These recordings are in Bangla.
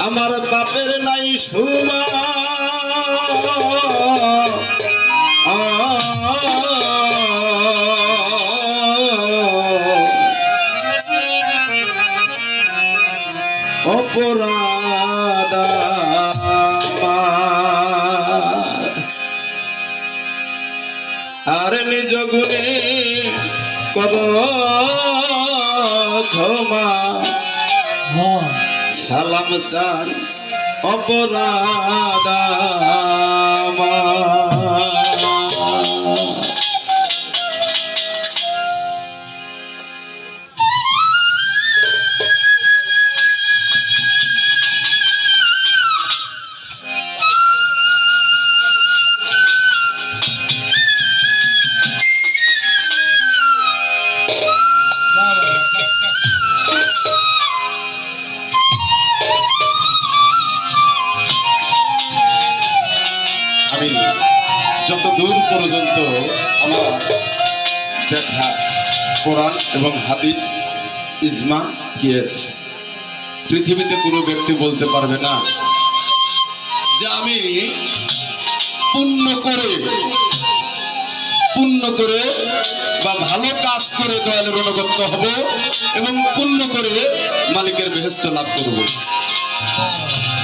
আমার বাপের নাই সুমা অপরাধ আর নিজ গুণে কর ক্ষমা সালাম চান অপরাধ আমি যত দূর পর্যন্ত আমার দেখা কোরআন এবং হাদিস ইজমা কিয়াস পৃথিবীতে কোনো ব্যক্তি বলতে পারবে না যে আমি পুণ্য করে বা ভালো কাজ করে দয়ালের অনুগত হব এবং পুণ্য করে মালিকের বেহেশত লাভ করব।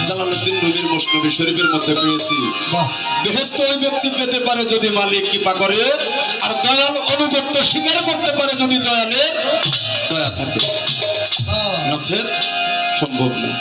জালালউদ্দিন রুমির মুসনবী শরীফের মধ্যে পেয়েছি বেহেশত ওই ব্যক্তি পেতে পারে যদি মালিক কৃপা করে, আর দয়াল অনুগত্য স্বীকার করতে পারে যদি দয়ালের দয়া থাকে, নচেৎ সম্ভব না।